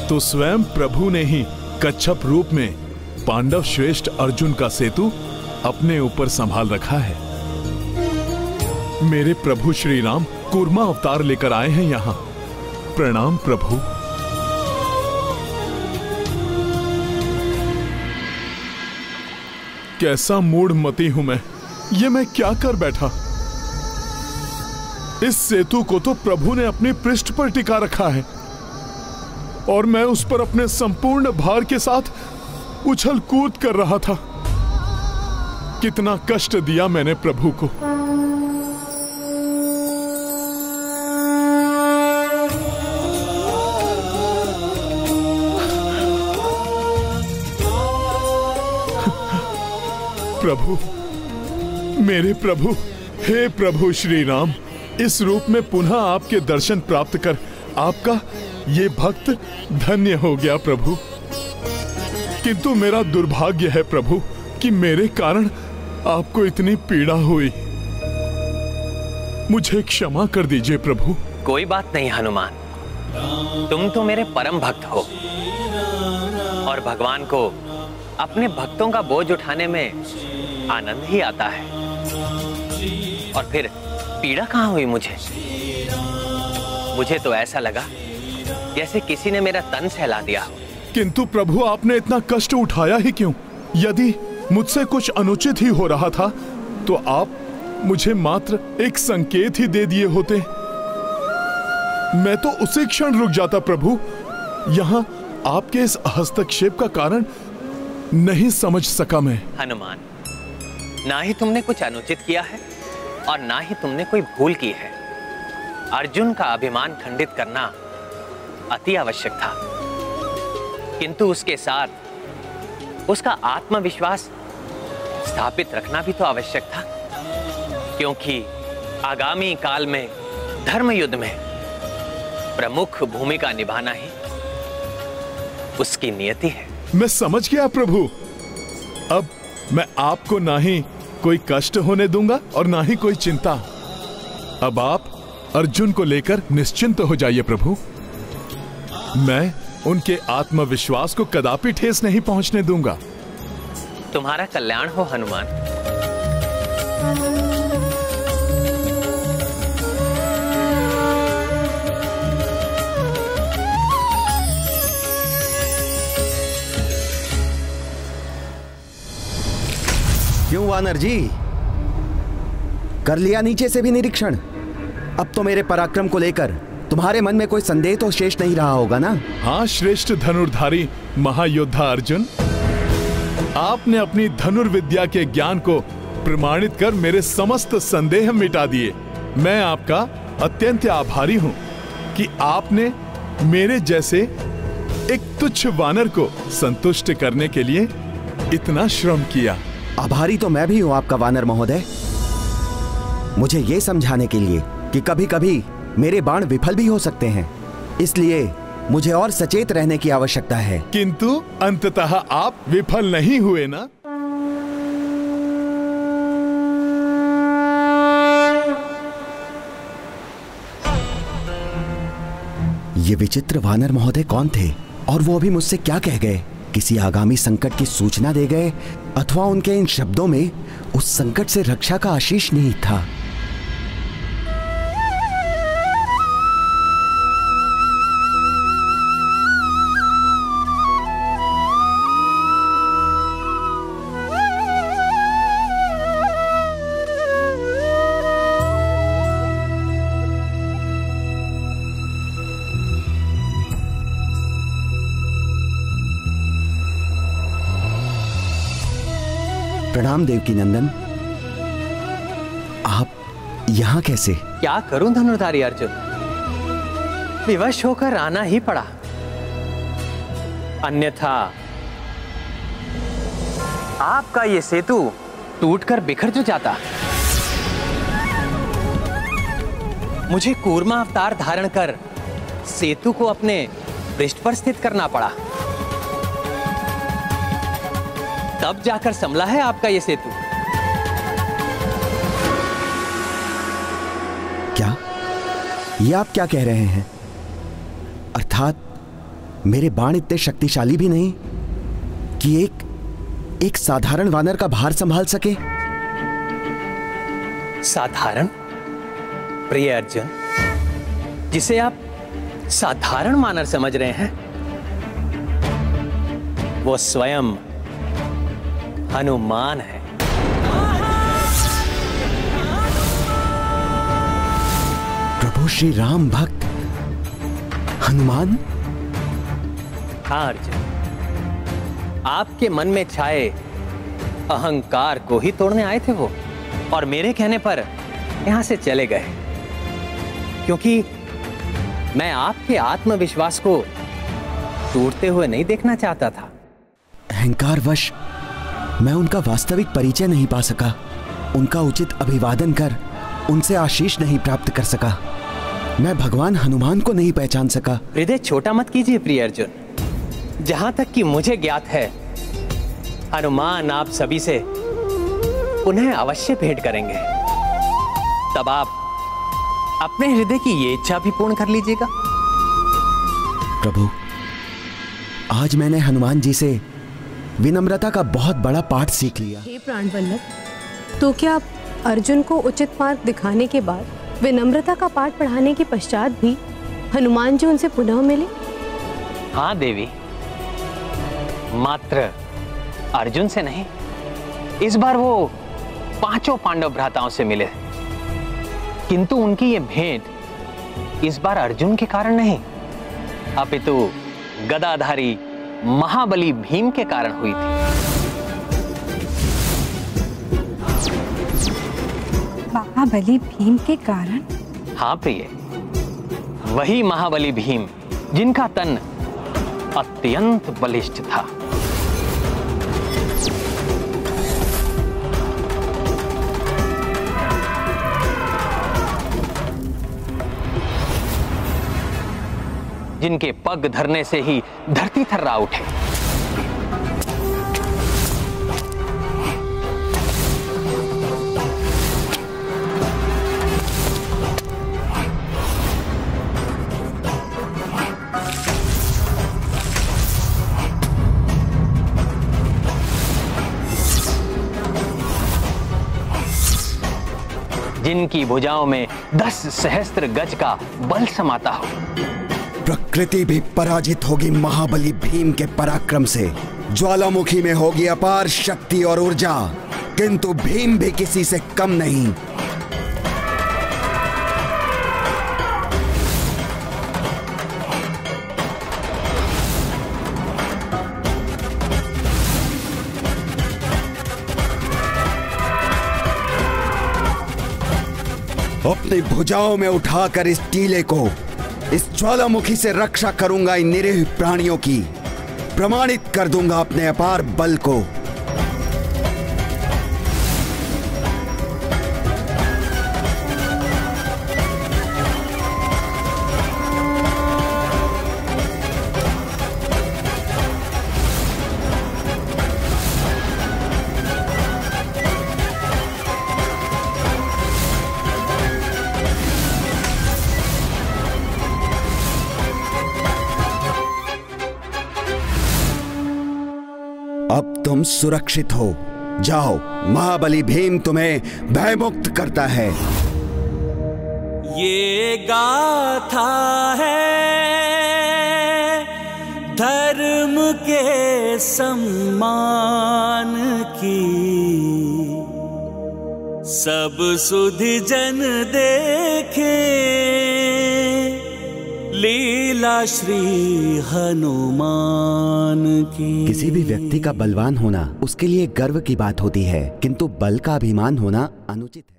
तो स्वयं प्रभु ने ही कच्छप रूप में पांडव श्रेष्ठ अर्जुन का सेतु अपने ऊपर संभाल रखा है। मेरे प्रभु श्री राम कूर्मा अवतार लेकर आए हैं यहाँ। प्रणाम प्रभु। कैसा मूढ़मती हूं मैं, ये मैं क्या कर बैठा। इस सेतु को तो प्रभु ने अपने पृष्ठ पर टिका रखा है और मैं उस पर अपने संपूर्ण भार के साथ उछल कूद कर रहा था। कितना कष्ट दिया मैंने प्रभु को। प्रभु, मेरे प्रभु, हे प्रभु श्री राम, इस रूप में पुनः आपके दर्शन प्राप्त कर आपका ये भक्त धन्य हो गया प्रभु। किंतु मेरा दुर्भाग्य है प्रभु कि मेरे कारण आपको इतनी पीड़ा हुई। मुझे क्षमा कर दीजिए प्रभु। कोई बात नहीं हनुमान, तुम तो मेरे परम भक्त हो और भगवान को अपने भक्तों का बोझ उठाने में आनंद ही आता है। और फिर पीड़ा कहाँ हुई मुझे तो ऐसा लगा जैसे किसी ने मेरा तन सहला दिया हो। किंतु प्रभु, आपने इतना कष्ट उठाया ही क्यों? यदि मुझसे कुछ अनुचित ही हो रहा था तो आप मुझे मात्र एक संकेत ही दे दिए होते, मैं तो उसी क्षण रुक जाता प्रभु। यहाँ आपके इस हस्तक्षेप का कारण नहीं समझ सका मैं। हनुमान, ना ही तुमने कुछ अनुचित किया है और ना ही तुमने कोई भूल की है। अर्जुन का अभिमान खंडित करना अति आवश्यक था, किंतु उसके साथ उसका आत्मविश्वास स्थापित रखना भी तो आवश्यक था, क्योंकि आगामी काल में धर्म युद्ध में प्रमुख भूमिका निभाना ही उसकी नियति है। मैं समझ गया प्रभु। अब मैं आपको ना ही कोई कष्ट होने दूंगा और ना ही कोई चिंता। अब आप अर्जुन को लेकर निश्चिंत हो जाइए प्रभु। मैं उनके आत्मविश्वास को कदापि ठेस नहीं पहुंचने दूंगा। तुम्हारा कल्याण हो हनुमान। क्यों वानर जी, कर लिया नीचे से भी निरीक्षण? अब तो मेरे पराक्रम को लेकर तुम्हारे मन में कोई संदेह तो शेष नहीं रहा होगा ना? हाँ श्रेष्ठ धनुर्धारी महायोद्धा अर्जुन, आपने अपनी धनुर्विद्या के ज्ञान को प्रमाणित कर मेरे समस्त संदेह मिटा दिए। मैं आपका अत्यंत आभारी हूँ कि आपने मेरे जैसे एक तुच्छ वानर को संतुष्ट करने के लिए इतना श्रम किया। आभारी तो मैं भी हूं आपका वानर महोदय, मुझे ये समझाने के लिए कि कभी कभी मेरे बाण विफल भी हो सकते हैं, इसलिए मुझे और सचेत रहने की आवश्यकता है। किंतु अंततः आप विफल नहीं हुए ना? ये विचित्र वानर महोदय कौन थे और वो अभी मुझसे क्या कह गए? किसी आगामी संकट की सूचना दे गए अथवा उनके इन शब्दों में उस संकट से रक्षा का आशीष नहीं था? प्रणाम देवकी नंदन, आप यहाँ कैसे? क्या करूं धनुर्धारी अर्जुन, विवश होकर आना ही पड़ा, अन्यथा आपका ये सेतु टूटकर बिखर जो जाता। मुझे कूर्मा अवतार धारण कर सेतु को अपने पृष्ठ पर स्थित करना पड़ा, तब जाकर संभला है आपका ये सेतु। क्या ये आप क्या कह रहे हैं? अर्थात मेरे बाण इतने शक्तिशाली भी नहीं कि एक साधारण वानर का भार संभाल सके। साधारण? प्रिय अर्जुन, जिसे आप साधारण वानर समझ रहे हैं, वो स्वयं हनुमान है। प्रभु श्री राम भक्त हनुमान? हाँ अर्जुन, आपके मन में छाए अहंकार को ही तोड़ने आए थे वो, और मेरे कहने पर यहां से चले गए, क्योंकि मैं आपके आत्मविश्वास को टूटते हुए नहीं देखना चाहता था। अहंकारवश मैं उनका वास्तविक परिचय नहीं पा सका, उनका उचित अभिवादन कर उनसे आशीष नहीं प्राप्त कर सका, मैं भगवान हनुमान को नहीं पहचान सका। हृदय छोटा मत कीजिए प्रिय अर्जुन, जहां तक कि मुझे ज्ञात है, हनुमान आप सभी से पुनः अवश्य भेंट करेंगे। तब आप अपने हृदय की ये इच्छा भी पूर्ण कर लीजिएगा। प्रभु, आज मैंने हनुमान जी से विनम्रता का बहुत बड़ा पाठ सीख लिया। हे प्राणवल्लभ, तो क्या आप अर्जुन को उचित मार्ग दिखाने के बाद, विनम्रता का पाठ पढ़ाने के पश्चात भी हनुमान जी उनसे पुनः मिले? हाँ देवी, मात्र अर्जुन से नहीं, इस बार वो 5 पांडव भ्राताओं से मिले, किंतु उनकी ये भेंट इस बार अर्जुन के कारण नहीं, अपितु गदाधारी महाबली भीम के कारण हुई थी। महाबली भीम के कारण? हाँ प्रिय, वही महाबली भीम जिनका तन अत्यंत बलिष्ठ था। जिनके पग धरने से ही धरती थर्रा उठे। जिनकी भुजाओं में 10 सहस्त्र गज का बल समाता हो। प्रकृति भी पराजित होगी महाबली भीम के पराक्रम से, ज्वालामुखी में होगी अपार शक्ति और ऊर्जा, किंतु भीम भी किसी से कम नहीं। अपनी भुजाओं में उठाकर इस टीले को, इस ज्वालामुखी से रक्षा करूंगा इन निरीह प्राणियों की, प्रमाणित कर दूंगा अपने अपार बल को। अब तुम सुरक्षित हो, जाओ, महाबली भीम तुम्हें भयमुक्त करता है। ये गाथा है धर्म के सम्मान की, सब सुधि जन देखे लीला श्री हनुमान की। किसी भी व्यक्ति का बलवान होना उसके लिए गर्व की बात होती है, किंतु बल का अभिमान होना अनुचित है।